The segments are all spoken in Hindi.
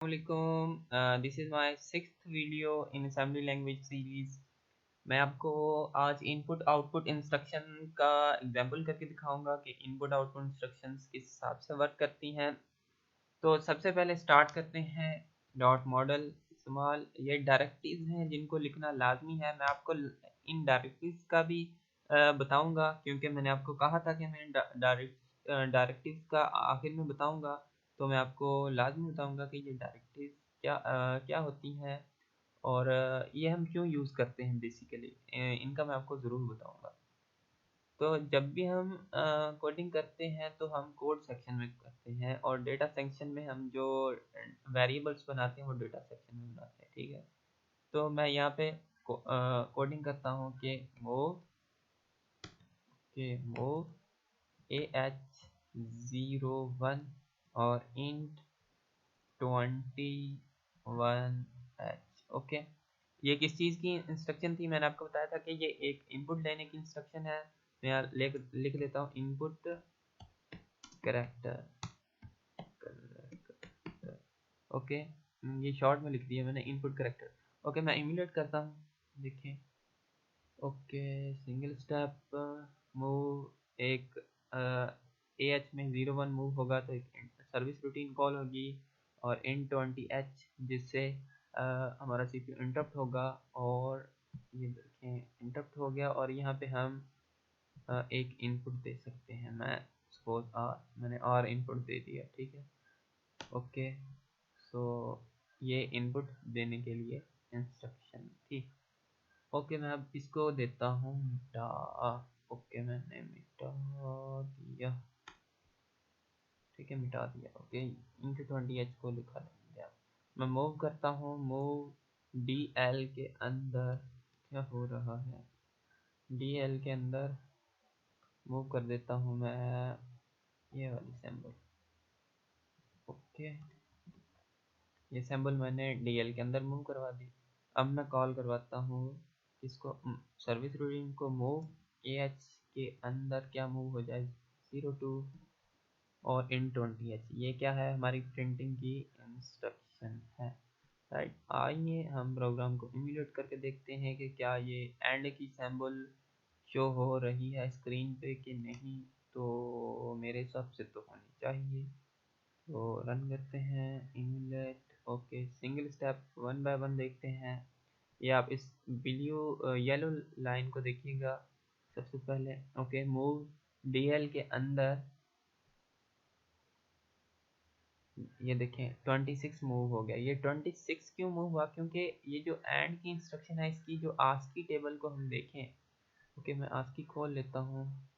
Assalamualaikum. This is my sixth video in assembly language series. मैं आपको आज इनपुट आउटपुट इंस्ट्रक्शन का एग्जांपल करके दिखाऊंगा कि इनपुट आउटपुट इंस्ट्रक्शंस किस हिसाब से वर्क करती हैं। तो सबसे पहले स्टार्ट करते हैं डॉट मॉडल इस्तेमाल। ये डायरेक्टिव्स हैं जिनको लिखना लाजमी है। मैं आपको इन डायरेक्टिव्स का भी बताऊंगा, क्योंकि मैंने आपको कहा था कि मैं डायरेक्टिव्स का आखिर में बताऊंगा। तो मैं आपको लाजमी बताऊंगा कि ये डायरेक्टिव्स क्या होती हैं और ये हम क्यों यूज़ करते हैं बेसिकली। इनका मैं आपको ज़रूर बताऊंगा। तो जब भी हम कोडिंग करते हैं तो हम कोड सेक्शन में करते हैं, और डेटा सेक्शन में हम जो वेरिएबल्स बनाते हैं वो डेटा सेक्शन में बनाते हैं। ठीक है, तो मैं यहाँ पे कोडिंग करता हूँ कि मूव AH01 और इंट 21H। ओके, ये किस चीज़ की इंस्ट्रक्शन थी? मैंने आपको बताया था कि ये एक इनपुट लेने की इंस्ट्रक्शन है। मैं यहाँ लिख लेता हूँ इनपुट करेक्टर। ओके, ये शॉर्ट में लिख दिया मैंने इनपुट करेक्टर। ओके, मैं इम्यूलेट करता हूँ, देखें। ओके, सिंगल स्टेप मूव एक AH में 01 मूव होगा तो एक सर्विस रूटीन कॉल होगी, और इन 20H जिससे हमारा CPU इंटरप्ट होगा। और ये देखें इंटरप्ट हो गया, और यहाँ पे हम एक इनपुट दे सकते हैं। मैं सपोज मैंने R इनपुट दे दिया। ठीक है, ओके। सो ये इनपुट देने के लिए इंस्ट्रक्शन थी। ओके, मैं अब इसको देता हूँ मिटा। ओके, मैंने मिटा दिया। ठीक है, मिटा दिया। ओके, इंटू 20H को लिखा दिया। मैं मूव करता हूँ, मूव DL के अंदर क्या हो रहा है, DL के अंदर मूव कर देता हूँ मैं ये वाली सैम्बल। ओके, ये सैम्बल मैंने DL के अंदर मूव करवा दी। अब मैं कॉल करवाता हूँ इसको, सर्विस रूटीन को मूव AH के अंदर क्या मूव हो जाए 02 और इन 20H। ये क्या है, हमारी प्रिंटिंग की इंस्ट्रक्शन है। राइट, आइए हम प्रोग्राम को इम्यूलेट करके देखते हैं कि क्या ये एंड की सैम्बल शो हो रही है स्क्रीन पे कि नहीं। तो मेरे हिसाब से तो होनी चाहिए। तो रन करते हैं emulate. Okay, single step one by one देखते हैं। ये आप इस ब्लू येलो लाइन को देखिएगा सबसे पहले। ओके, मूव DL के अंदर ये देखें 26 मूव हो गया। ये 26 क्यों मूव हुआ? क्योंकि ये जो एंड की इंस्ट्रक्शन है इसकी जो आस्की टेबल को हम देखें। ओके, मैं आस्की खोल लेता हूँ।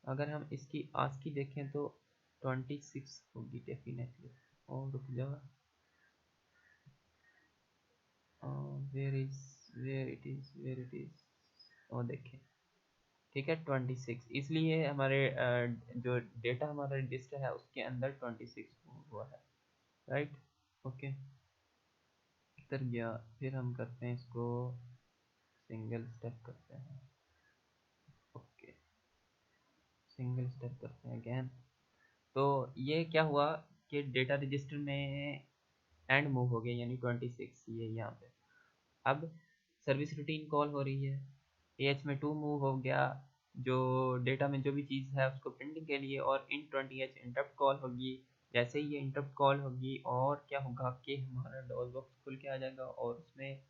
अगर हम इसकी आस्की देखें तो 26 होगी डेफिनेटली। और रुक जा, वेयर इट इज। और देखें, ठीक है 26, इसलिए हमारे जो डेटा हमारा रजिस्टर है उसके अंदर 26 हुआ है। राइट, ओके, इधर गया। फिर हम करते हैं इसको सिंगल स्टेप करते हैं। ओके, सिंगल स्टेप करते हैं अगेन। तो ये क्या हुआ कि डेटा रजिस्टर में एंड मूव हो गया, यानी 26 ये यहाँ पे। अब सर्विस रूटीन कॉल हो रही है, AH में 2 मूव हो गया जो डेटा में जो भी चीज़ है उसको प्रिंटिंग के लिए, और इन 20H इंटरप्ट कॉल होगी। जैसे ही ये इंटरप्ट कॉल होगी और क्या होगा कि हमारा डॉल बॉक्स खुल के आ जाएगा और उसमें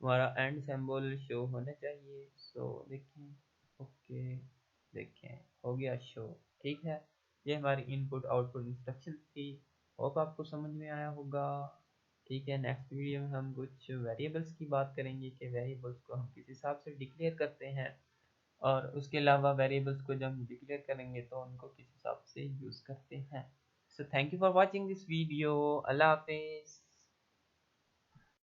हमारा एंड सिंबल शो होना चाहिए। सो देखें, ओके, देखें हो गया शो। ठीक है, ये हमारी इनपुट आउटपुट इंस्ट्रक्शन थी। होप आपको समझ में आया होगा। ठीक है, नेक्स्ट वीडियो में हम कुछ वेरिएबल्स की बात करेंगे कि वेरिएबल्स को हम किस हिसाब से डिक्लेयर करते हैं, और उसके अलावा वेरिएबल्स को जब हम डिक्लेयर करेंगे तो उनको किस हिसाब से यूज़ करते हैं। So thank you for watching this video. अल्लाह हाफिज़।